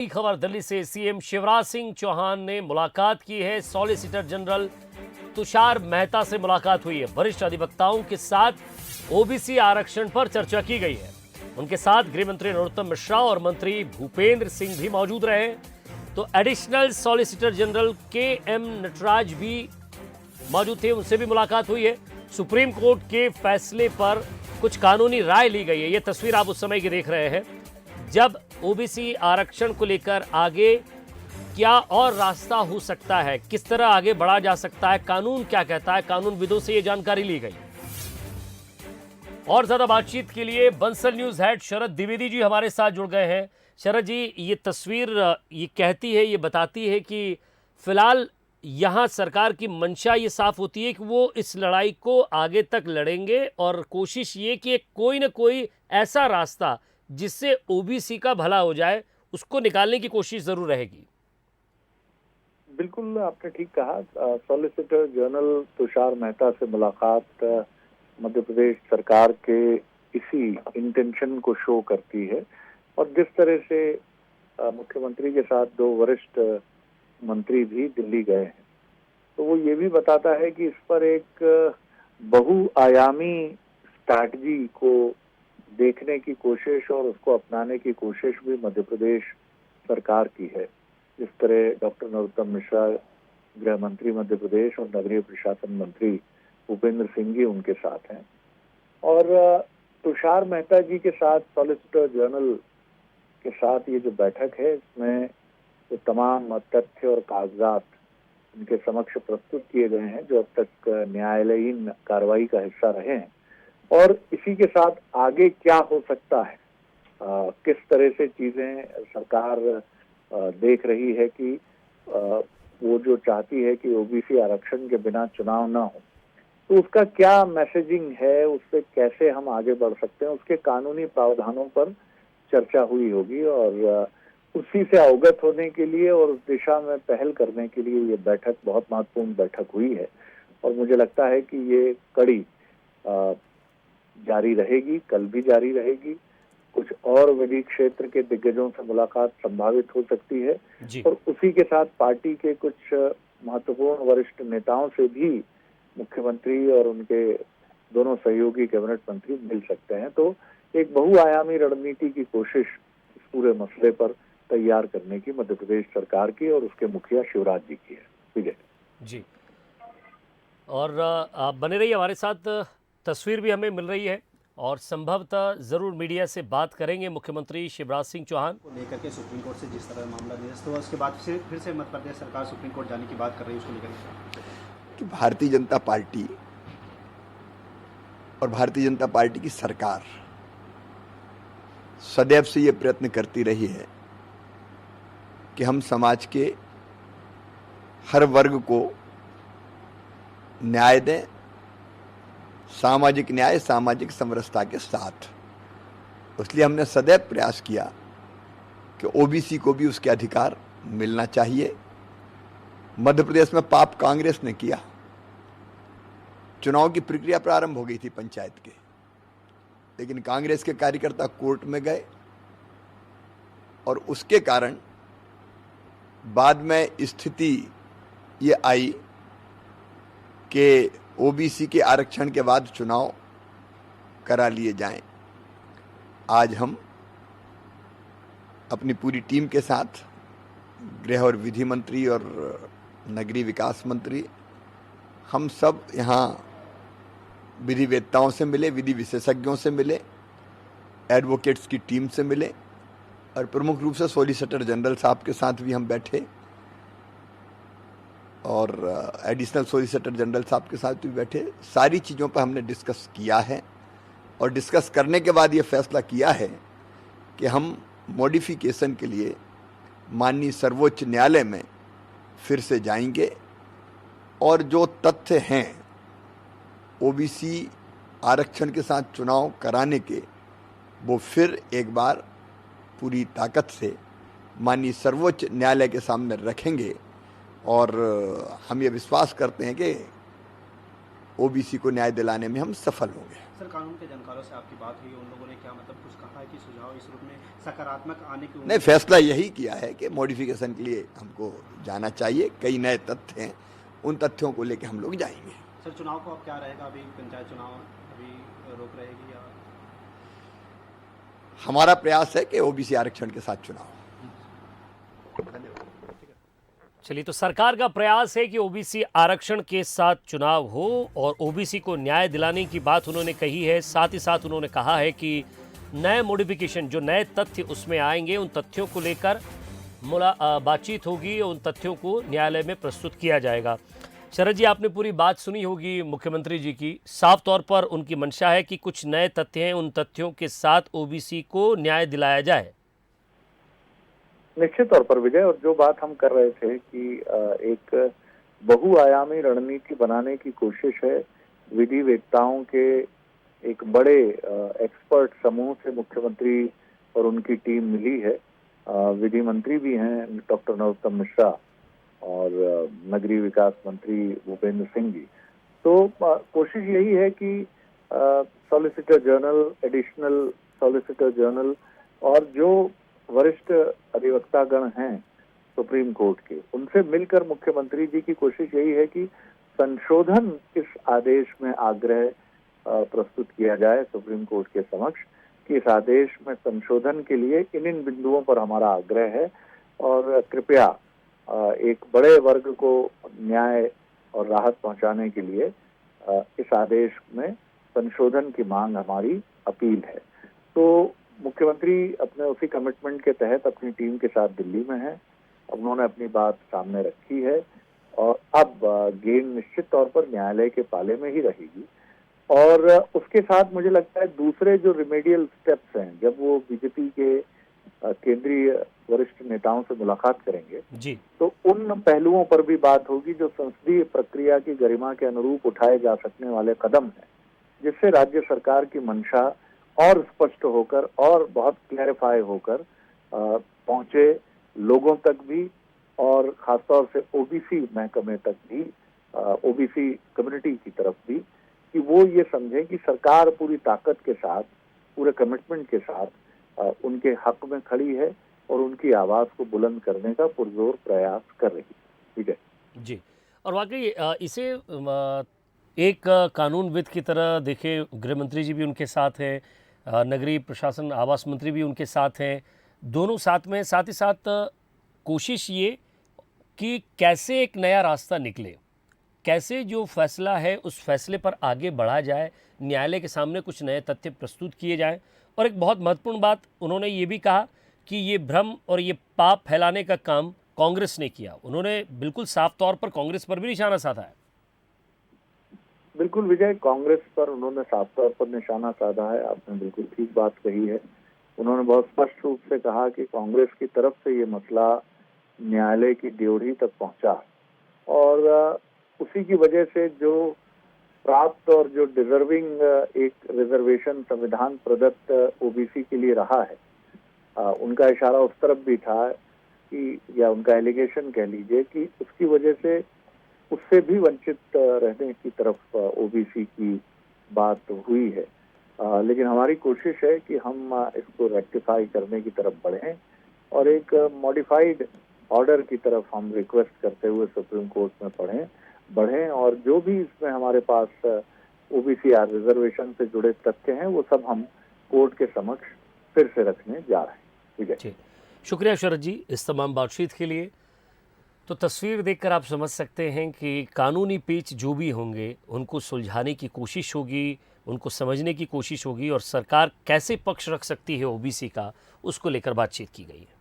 खबर दिल्ली से। सीएम शिवराज सिंह चौहान ने मुलाकात की है। सॉलिसिटर जनरल तुषार मेहता से मुलाकात हुई है। वरिष्ठ अधिवक्ताओं के साथ ओबीसी आरक्षण पर चर्चा की गई है। उनके साथ गृह मंत्री नरोत्तम मिश्रा और मंत्री भूपेंद्र सिंह भी मौजूद रहे। तो एडिशनल सॉलिसिटर जनरल के एम नटराज भी मौजूद थे, उनसे भी मुलाकात हुई है। सुप्रीम कोर्ट के फैसले पर कुछ कानूनी राय ली गई है। ये तस्वीर आप उस समय की देख रहे हैं जब ओबीसी आरक्षण को लेकर आगे क्या और रास्ता हो सकता है, किस तरह आगे बढ़ा जा सकता है, कानून क्या कहता है, कानूनविदों से ये जानकारी ली गई। और ज्यादा बातचीत के लिए बंसल न्यूज हेड शरद द्विवेदी जी हमारे साथ जुड़ गए हैं। शरद जी, ये तस्वीर ये कहती है, ये बताती है कि फिलहाल यहां सरकार की मंशा ये साफ होती है कि वो इस लड़ाई को आगे तक लड़ेंगे और कोशिश ये कि कोई ना कोई ऐसा रास्ता जिससे ओबीसी का भला हो जाए उसको निकालने की कोशिश जरूर रहेगी। बिल्कुल, आपने ठीक कहा। सॉलिसिटर जनरल तुषार मेहता से मुलाकात मध्य प्रदेश सरकार के इसी इंटेंशन को शो करती है। और जिस तरह से मुख्यमंत्री के साथ दो वरिष्ठ मंत्री भी दिल्ली गए हैं, तो वो ये भी बताता है कि इस पर एक बहुआयामी स्ट्रैटेजी को देखने की कोशिश और उसको अपनाने की कोशिश भी मध्य प्रदेश सरकार की है। जिस तरह डॉक्टर नरोत्तम मिश्रा गृह मंत्री मध्य प्रदेश और नगरीय प्रशासन मंत्री भूपेंद्र सिंह जी उनके साथ हैं। और तुषार मेहता जी के साथ सॉलिसिटर जनरल के साथ ये जो बैठक है, इसमें जो तमाम तथ्य और कागजात उनके समक्ष प्रस्तुत किए गए हैं जो अब तक न्यायालयीन कार्रवाई का हिस्सा रहे हैं, और इसी के साथ आगे क्या हो सकता है, किस तरह से चीजें सरकार देख रही है कि वो जो चाहती है कि ओबीसी आरक्षण के बिना चुनाव ना हो, तो उसका क्या मैसेजिंग है, उससे कैसे हम आगे बढ़ सकते हैं, उसके कानूनी प्रावधानों पर चर्चा हुई होगी। और उसी से अवगत होने के लिए और उस दिशा में पहल करने के लिए ये बैठक बहुत महत्वपूर्ण बैठक हुई है। और मुझे लगता है कि ये कड़ी जारी रहेगी, कल भी जारी रहेगी। कुछ और विधि क्षेत्र के दिग्गजों से मुलाकात संभावित हो सकती है और उसी के साथ पार्टी के कुछ महत्वपूर्ण वरिष्ठ नेताओं से भी मुख्यमंत्री और उनके दोनों सहयोगी कैबिनेट मंत्री मिल सकते हैं। तो एक बहुआयामी रणनीति की कोशिश इस पूरे मसले पर तैयार करने की मध्य प्रदेश सरकार की और उसके मुखिया शिवराज जी की है। विजय जी, और आप बने रहिए हमारे साथ। तस्वीर भी हमें मिल रही है और संभवतः जरूर मीडिया से बात करेंगे मुख्यमंत्री शिवराज सिंह चौहान को लेकर के। सुप्रीम कोर्ट से जिस तरह मामला निरस्त हुआ उसके बाद से फिर से मध्य प्रदेश सरकार सुप्रीम कोर्ट जाने की बात कर रही है, उसको लेकर कि भारतीय जनता पार्टी और भारतीय जनता पार्टी की सरकार सदैव से ये प्रयत्न करती रही है कि हम समाज के हर वर्ग को न्याय दें, सामाजिक न्याय, सामाजिक समरसता के साथ। इसलिए हमने सदैव प्रयास किया कि ओबीसी को भी उसके अधिकार मिलना चाहिए। मध्य प्रदेश में पाप कांग्रेस ने किया। चुनाव की प्रक्रिया प्रारंभ हो गई थी पंचायत के, लेकिन कांग्रेस के कार्यकर्ता कोर्ट में गए और उसके कारण बाद में स्थिति ये आई कि ओबीसी के आरक्षण के बाद चुनाव करा लिए जाएं। आज हम अपनी पूरी टीम के साथ गृह और विधि मंत्री और नगरीय विकास मंत्री, हम सब यहाँ विधिवेत्ताओं से मिले, विधि विशेषज्ञों से मिले, एडवोकेट्स की टीम से मिले और प्रमुख रूप से सॉलिसिटर जनरल साहब के साथ भी हम बैठे और एडिशनल सॉलिसिटर जनरल साहब के साथ भी बैठे। सारी चीज़ों पर हमने डिस्कस किया है और डिस्कस करने के बाद ये फैसला किया है कि हम मॉडिफिकेशन के लिए माननीय सर्वोच्च न्यायालय में फिर से जाएंगे और जो तथ्य हैं ओबीसी आरक्षण के साथ चुनाव कराने के, वो फिर एक बार पूरी ताकत से माननीय सर्वोच्च न्यायालय के सामने रखेंगे। और हम ये विश्वास करते हैं कि ओबीसी को न्याय दिलाने में हम सफल होंगे। सर, कानून के जानकारों से आपकी बात हुई, उन लोगों ने क्या मतलब कुछ कहा है कि सुझाव इस रूप में सकारात्मक आने की नहीं, फैसला यही किया है कि मॉडिफिकेशन के लिए हमको जाना चाहिए। कई नए तथ्य हैं, उन तथ्यों को लेकर हम लोग जाएंगे। सर, चुनाव को अब क्या रहेगा? अभी पंचायत चुनाव अभी रोक रहेगी या? हमारा प्रयास है कि ओबीसी आरक्षण के साथ चुनाव। चलिए, तो सरकार का प्रयास है कि ओबीसी आरक्षण के साथ चुनाव हो और ओबीसी को न्याय दिलाने की बात उन्होंने कही है। साथ ही साथ उन्होंने कहा है कि नए मॉडिफिकेशन, जो नए तथ्य उसमें आएंगे, उन तथ्यों को लेकर बातचीत होगी और उन तथ्यों को न्यायालय में प्रस्तुत किया जाएगा। शरद जी, आपने पूरी बात सुनी होगी मुख्यमंत्री जी की। साफ तौर पर उनकी मंशा है कि कुछ नए तथ्य हैं, उन तथ्यों के साथ ओबीसी को न्याय दिलाया जाए। निश्चित तौर पर विजय, और जो बात हम कर रहे थे कि एक बहुआयामी रणनीति बनाने की कोशिश है, विधि वेत्ताओं के एक बड़े एक्सपर्ट समूह से मुख्यमंत्री और उनकी टीम मिली है। विधि मंत्री भी हैं डॉक्टर नरोत्तम मिश्रा और नगरीय विकास मंत्री भूपेंद्र सिंह जी। तो कोशिश यही है कि solicitor general, additional solicitor general और जो वरिष्ठ अधिवक्तागण हैं सुप्रीम कोर्ट के, उनसे मिलकर मुख्यमंत्री जी की कोशिश यही है कि संशोधन इस आदेश में आग्रह प्रस्तुत किया जाए सुप्रीम कोर्ट के समक्ष कि इस आदेश में संशोधन के लिए इन बिंदुओं पर हमारा आग्रह है और कृपया एक बड़े वर्ग को न्याय और राहत पहुंचाने के लिए इस आदेश में संशोधन की मांग हमारी अपील है। तो मुख्यमंत्री अपने उसी कमिटमेंट के तहत अपनी टीम के साथ दिल्ली में है। उन्होंने अपनी बात सामने रखी है और अब गेंद निश्चित तौर पर न्यायालय के पाले में ही रहेगी। और उसके साथ मुझे लगता है दूसरे जो रिमेडियल स्टेप्स हैं, जब वो बीजेपी के केंद्रीय वरिष्ठ नेताओं से मुलाकात करेंगे जी, तो उन पहलुओं पर भी बात होगी जो संसदीय प्रक्रिया की गरिमा के अनुरूप उठाए जा सकने वाले कदम हैं, जिससे राज्य सरकार की मंशा और स्पष्ट होकर और बहुत क्लैरिफाई होकर पहुंचे लोगों तक भी और खासतौर से ओबीसी महकमे तक भी, ओबीसी कम्युनिटी की तरफ भी, कि वो ये समझें कि सरकार पूरी ताकत के साथ, पूरे कमिटमेंट के साथ उनके हक में खड़ी है और उनकी आवाज को बुलंद करने का पुरजोर प्रयास कर रही है। ठीक है जी। और वाकई इसे एक कानूनविद की तरह देखे, गृह मंत्री जी भी उनके साथ हैं, नगरीय प्रशासन आवास मंत्री भी उनके साथ हैं, दोनों साथ में। साथ ही साथ कोशिश ये कि कैसे एक नया रास्ता निकले, कैसे जो फैसला है उस फैसले पर आगे बढ़ा जाए, न्यायालय के सामने कुछ नए तथ्य प्रस्तुत किए जाएं। और एक बहुत महत्वपूर्ण बात उन्होंने ये भी कहा कि ये भ्रम और ये पाप फैलाने का काम कांग्रेस ने किया। उन्होंने बिल्कुल साफ तौर पर कांग्रेस पर भी निशाना साधा है। बिल्कुल विजय, कांग्रेस पर उन्होंने साफ तौर पर निशाना साधा है। आपने बिल्कुल ठीक बात कही है। उन्होंने बहुत स्पष्ट रूप से कहा कि कांग्रेस की तरफ से ये मसला न्यायालय की ड्योढ़ी तक पहुंचा और उसी की वजह से जो प्राप्त और जो डिजर्विंग एक रिजर्वेशन संविधान प्रदत्त ओबीसी के लिए रहा है, उनका इशारा उस तरफ भी था कि, या उनका एलिगेशन कह लीजिए, कि उसकी वजह से उससे भी वंचित रहने की तरफ ओबीसी की बात हुई है। लेकिन हमारी कोशिश है कि हम इसको रेक्टिफाई करने की तरफ बढ़ें और एक मॉडिफाइड ऑर्डर की तरफ हम रिक्वेस्ट करते हुए सुप्रीम कोर्ट में बढ़ें और जो भी इसमें हमारे पास ओबीसी रिजर्वेशन से जुड़े तथ्य हैं वो सब हम कोर्ट के समक्ष फिर से रखने जा रहे हैं। ठीक है जी, शुक्रिया शरद जी इस तमाम बातचीत के लिए। तो तस्वीर देखकर आप समझ सकते हैं कि कानूनी पेच जो भी होंगे उनको सुलझाने की कोशिश होगी, उनको समझने की कोशिश होगी और सरकार कैसे पक्ष रख सकती है ओबीसी का, उसको लेकर बातचीत की गई है।